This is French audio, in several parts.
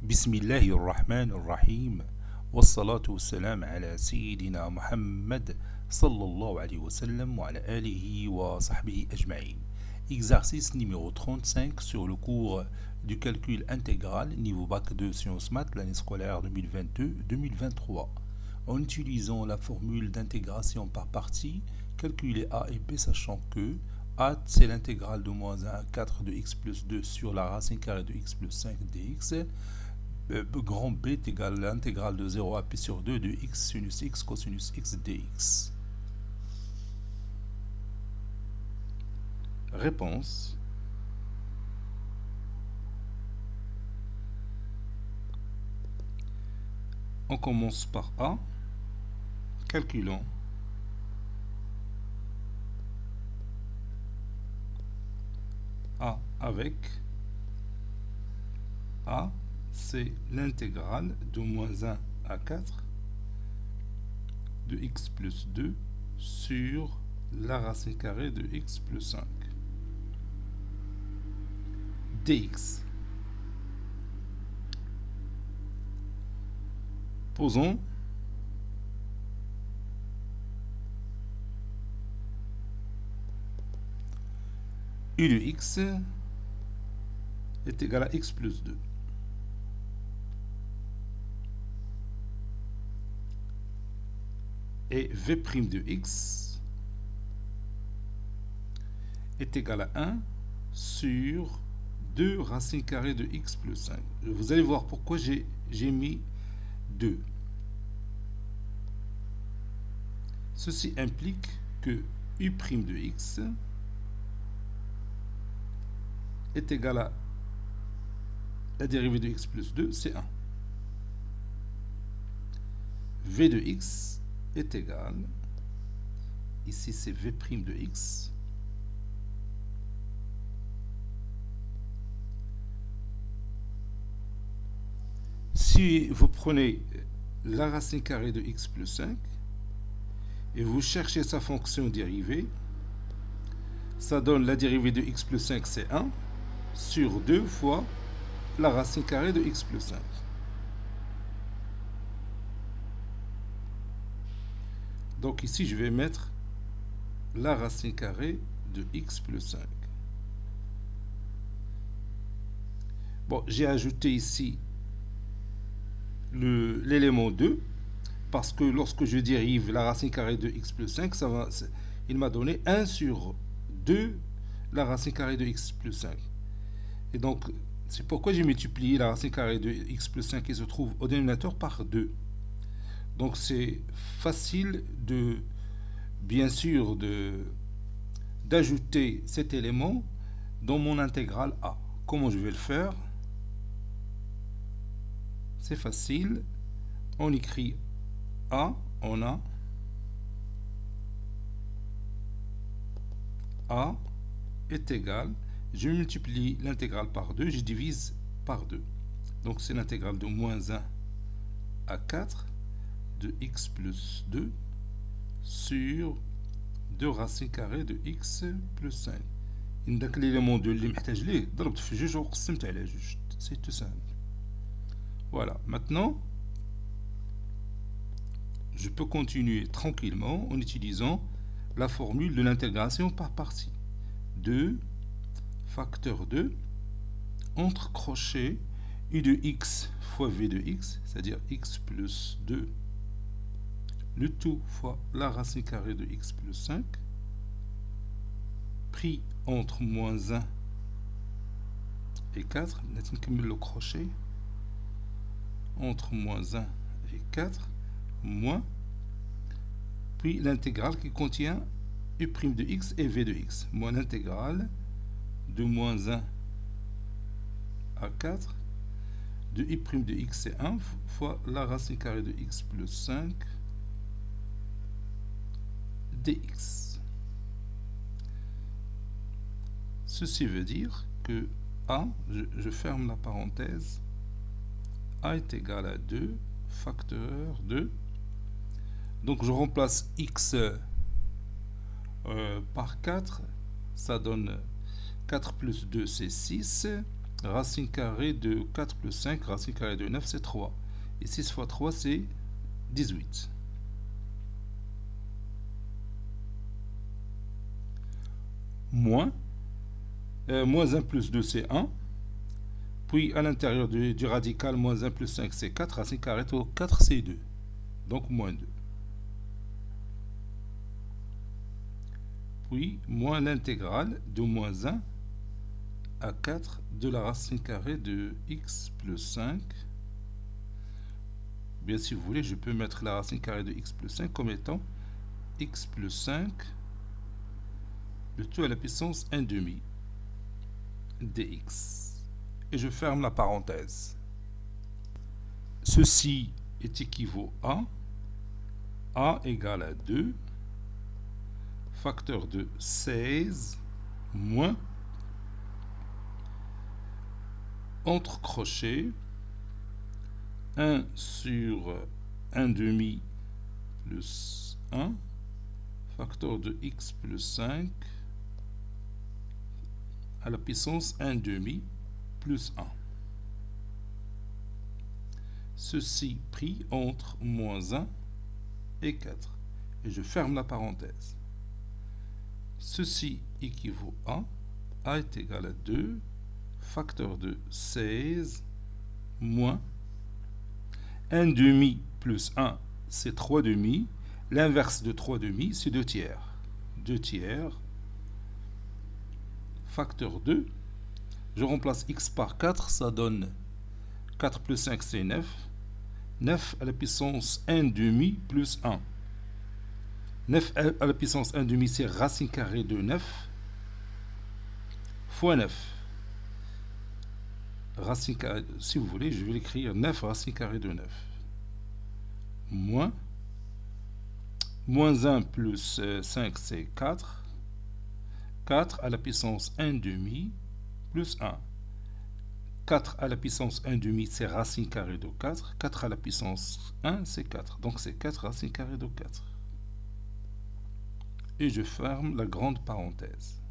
بسم الله الرحمن الرحيم والصلاة والسلام على سيدنا محمد صلى الله عليه وسلم وعلى آله وصحبه أجمعين. Exercice numéro 35 sur le cours du calcul intégral niveau bac 2 sciences maths l'année scolaire 2022-2023. En utilisant la formule d'intégration par partie, calculer A et B sachant que A c'est l'intégrale de moins 1 à 4 de x plus 2 sur la racine carrée de x plus 5 dx. Grand B est égal à l'intégrale de 0 à pi sur 2 de x sinus x cosinus x dx. Réponse. On commence par A. Calculons. A avec A, c'est l'intégrale de moins 1 à 4 de x plus 2 sur la racine carrée de x plus 5 dx. Posons u de x est égal à x plus 2. Et v' de x est égal à 1 sur 2 racines carrées de x plus 5. Vous allez voir pourquoi j'ai mis 2. Ceci implique que u' de x est égal à la dérivée de x plus 2, c'est 1. v de x est égal, ici c'est v' de x, si vous prenez la racine carrée de x plus 5 et vous cherchez sa fonction dérivée, ça donne la dérivée de x plus 5, c'est 1 sur 2 fois la racine carrée de x plus 5. Donc ici, je vais mettre la racine carrée de x plus 5. Bon, j'ai ajouté ici l'élément 2, parce que lorsque je dérive la racine carrée de x plus 5, il m'a donné 1 sur 2 la racine carrée de x plus 5. Et donc, c'est pourquoi j'ai multiplié la racine carrée de x plus 5 qui se trouve au dénominateur par 2. Donc c'est facile de, bien sûr, d'ajouter cet élément dans mon intégrale A. Comment je vais le faire? C'est facile. On écrit A, on a A est égal, je multiplie l'intégrale par 2, je divise par 2. Donc c'est l'intégrale de moins 1 à 4 de x plus 2 sur 2 racines carrées de x plus 5. عندك l'élément 2 اللي محتاج ليه ضربت في جوج وقسمت على جوج. C'est tout simple. Voilà, maintenant je peux continuer tranquillement en utilisant la formule de l'intégration par partie. 2 facteur 2 entre crochets u de x fois v de x, c'est-à-dire x plus 2 le tout fois la racine carrée de x plus 5 pris entre moins 1 et 4, le crochet entre moins 1 et 4 moins puis l'intégrale qui contient u' de x et v de x moins l'intégrale de moins 1 à 4 de u' de x c'est 1 fois la racine carrée de x plus 5 dx. Ceci veut dire que A, je ferme la parenthèse, A est égal à 2 facteur 2. Donc je remplace x par 4, ça donne 4 plus 2 c'est 6, Racine carrée de 4 plus 5, racine carrée de 9, c'est 3. Et 6 fois 3, c'est 18. Moins 1 plus 2, c'est 1. Puis à l'intérieur du radical, moins 1 plus 5, c'est 4. Racine carrée de 4, c'est 2. Donc moins 2. Puis moins l'intégrale de moins 1 à 4 de la racine carrée de x plus 5. Bien, si vous voulez, je peux mettre la racine carrée de x plus 5 comme étant x plus 5, le tout à la puissance 1 demi dx. Et je ferme la parenthèse. Ceci est équivaut à a égale à 2, facteur de 16, moins, entre crochets, 1 sur 1 demi plus 1, facteur de x plus 5, à la puissance 1 demi plus 1. Ceci pris entre moins 1 et 4. Et je ferme la parenthèse. Ceci équivaut à a est égal à 2, facteur de 16, moins 1 demi plus 1, c'est 3 demi. L'inverse de 3 demi, c'est 2 tiers. 2 tiers, facteur 2. Je remplace x par 4, ça donne 4 plus 5, c'est 9. 9 à la puissance 1 demi plus 1. 9 à la puissance 1 demi, c'est racine carrée de 9 fois 9. Racine carrée, si vous voulez, je vais l'écrire 9 racine carrée de 9. Moins 1 plus 5, c'est 4. 4 à la puissance 1 demi plus 1. 4 à la puissance 1 demi, c'est racine carrée de 4. 4 à la puissance 1, c'est 4. Donc c'est 4 racine carrée de 4. Et je ferme la grande parenthèse.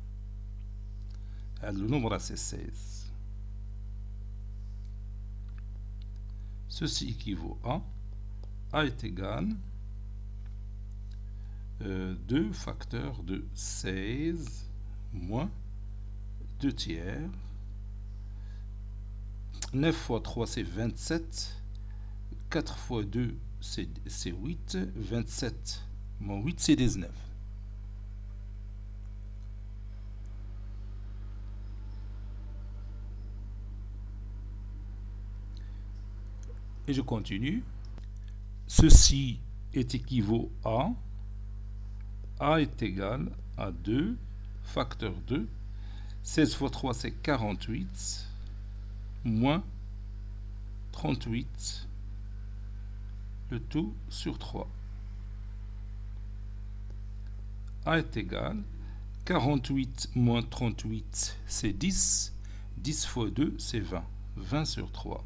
Le nombre c'est 16. Ceci équivaut à a est égal 2 facteurs de 16 moins 2 tiers. 9 fois 3, c'est 27. 4 fois 2, c'est 8. 27 moins 8, c'est 19. Et je continue. Ceci est équivaut à a est égal à 2, facteur 2. 16 fois 3, c'est 48, moins 38, le tout sur 3. A est égal, 48 moins 38, c'est 10. 10 fois 2, c'est 20. 20 sur 3.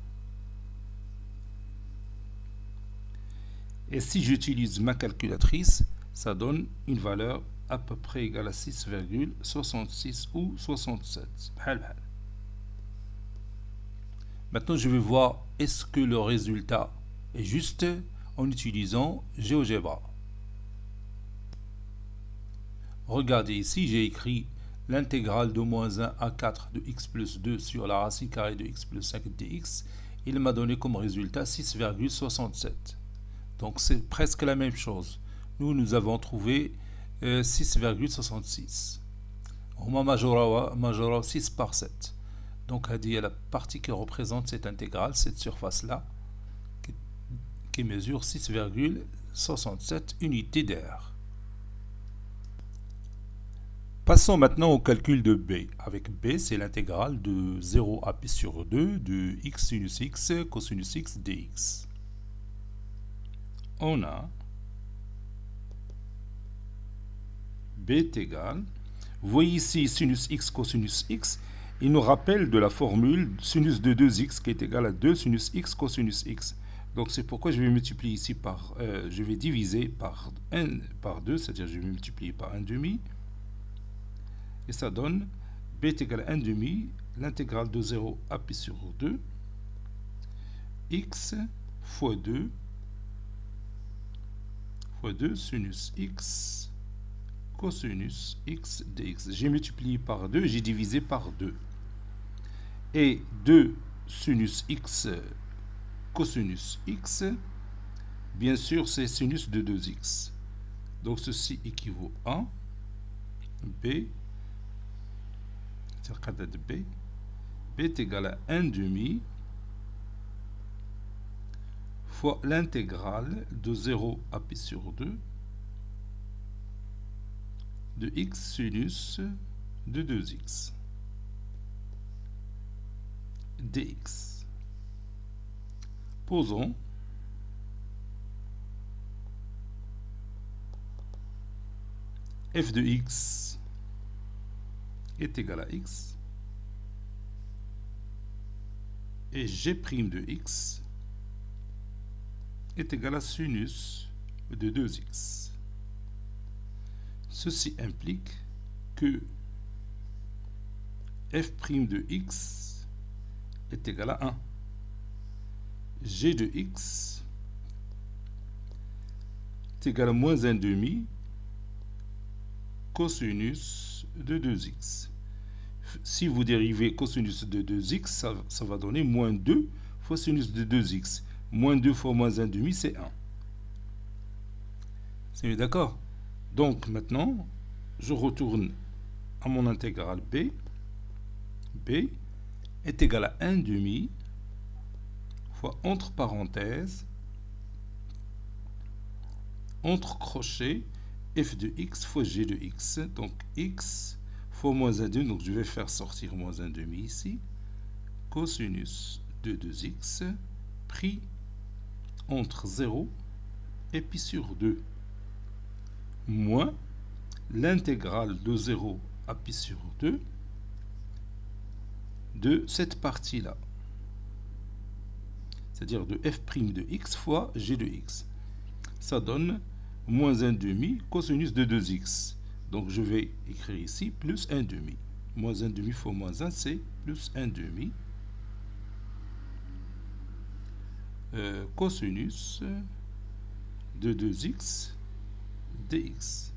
Et si j'utilise ma calculatrice, ça donne une valeur à peu près égale à 6,66 ou 67. Maintenant, je vais voir est-ce que le résultat est juste en utilisant GeoGebra. Regardez ici, j'ai écrit l'intégrale de moins 1 à 4 de x plus 2 sur la racine carrée de x plus 5 dx. Il m'a donné comme résultat 6,67. Donc c'est presque la même chose. Nous avons trouvé 6,66. On majora 6 par 7. Donc il y a la partie qui représente cette intégrale, cette surface-là, qui mesure 6,67 unités d'air. Passons maintenant au calcul de b. Avec b, c'est l'intégrale de 0 à pi sur 2 de x sinus x cosinus x dx. On a b est égal, vous voyez ici sinus x cosinus x, il nous rappelle de la formule sinus de 2x qui est égal à 2 sinus x cosinus x. Donc c'est pourquoi je vais multiplier ici par, je vais diviser par 2, c'est-à-dire je vais multiplier par 1 demi, et ça donne b est égal à 1 demi, l'intégrale de 0 à pi sur 2, x fois 2 sinus x cosinus x dx. J'ai multiplié par 2, j'ai divisé par 2. Et 2 sinus x cosinus x, bien sûr, c'est sinus de 2x. Donc ceci équivaut à b, c'est-à-dire de b, b est égal à 1 demi fois l'intégrale de 0 à pi sur 2 de x sinus de 2x dx. Posons f de x est égal à x et g' de x est égal à sinus de 2x. Ceci implique que f' de x est égal à 1. G de x est égal à moins 1 demi cosinus de 2x. Si vous dérivez cosinus de 2x, ça va donner moins 2 fois sinus de 2x. Moins 2 fois moins 1 demi, c'est 1. C'est d'accord? Donc maintenant, je retourne à mon intégrale b. b est égal à 1 demi fois, entre parenthèses, entre crochets, f de x fois g de x. Donc x fois moins 1 demi, donc je vais faire sortir moins 1 demi ici. Cosinus de 2x pris entre 0 et pi sur 2 moins l'intégrale de 0 à pi sur 2 de cette partie-là, c'est-à-dire de f' de x fois g de x. Ça donne moins 1 demi cosinus de 2x. Donc je vais écrire ici plus 1 demi. Moins 1 demi fois moins 1, c'est plus 1 demi cosinus de 2x dx.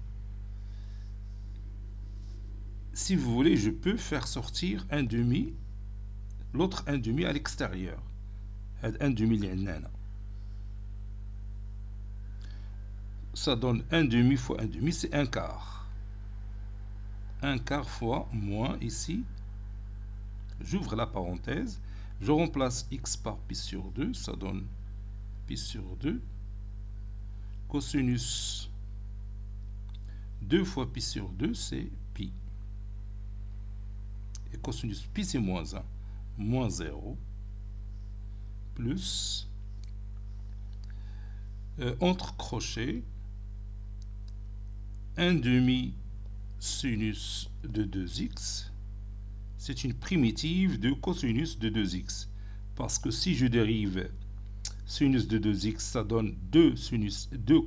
Si vous voulez, je peux faire sortir 1 demi, l'autre 1 demi à l'extérieur. 1 demi ça donne 1 demi fois 1 demi, c'est 1 quart. 1 quart fois moins ici. J'ouvre la parenthèse. Je remplace x par pi sur 2. Ça donne pi sur 2. Cosinus 2 fois pi sur 2, c'est pi. Et cosinus pi, c'est moins 1. Moins 0. Plus. Entre crochets. 1 demi sinus de 2x. C'est une primitive de cosinus de 2x. Parce que si je dérive sinus de 2x, ça donne 2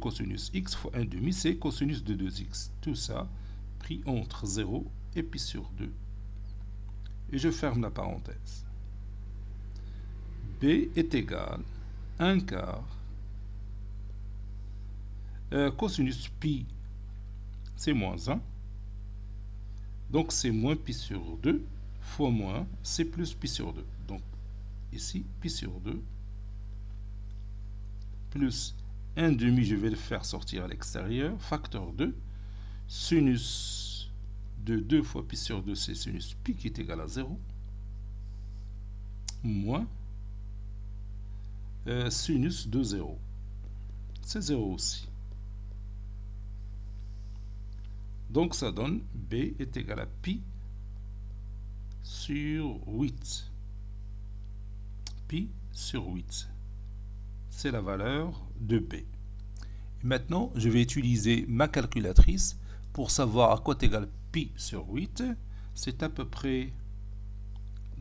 cosinus x fois 1 demi, c'est cosinus de 2x. Tout ça pris entre 0 et pi sur 2. Et je ferme la parenthèse. B est égal à 1 quart. Cosinus pi, c'est moins 1. Donc c'est moins pi sur 2 fois moins, c'est plus pi sur 2. Donc ici, pi sur 2 plus 1 demi, je vais le faire sortir à l'extérieur, facteur 2, sinus de 2 fois pi sur 2, c'est sinus pi qui est égal à 0, moins sinus de 0. C'est 0 aussi. Donc ça donne B est égal à pi sur 8. Pi sur 8. C'est la valeur de B. Et maintenant, je vais utiliser ma calculatrice pour savoir à quoi est égal pi sur 8. C'est à peu près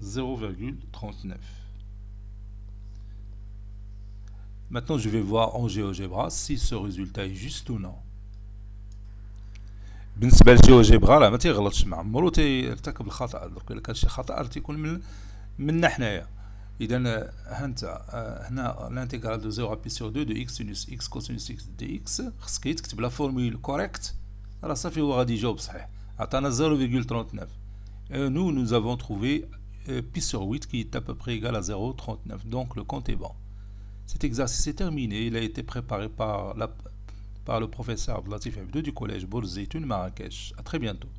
0,39. Maintenant, je vais voir en GeoGebra si ce résultat est juste ou non. بالنسبه للجيوجبرا راه ما تيغلطش، ما عمرو تيرتكب الخطا. درك الا كان شي خطا راه تيكون منا حنايا. اذا ها انت هنا لانتيغرال دو 0 بي سور 2 دو اكس سينوس اكس كوسينوس اكس دي اكس، خصك يتكتب لا فورمول كوريكت، راه صافي هو غادي يجاوب صحيح. عطانا 0,39. Nous avons trouvé pi sur 8 qui est à peu près égal à 0,39. Donc le compte est bon. Cet exercice est terminé. Il a été préparé par le professeur Abdelatif Abdou du collège Bourzeitoun Marrakech. À très bientôt.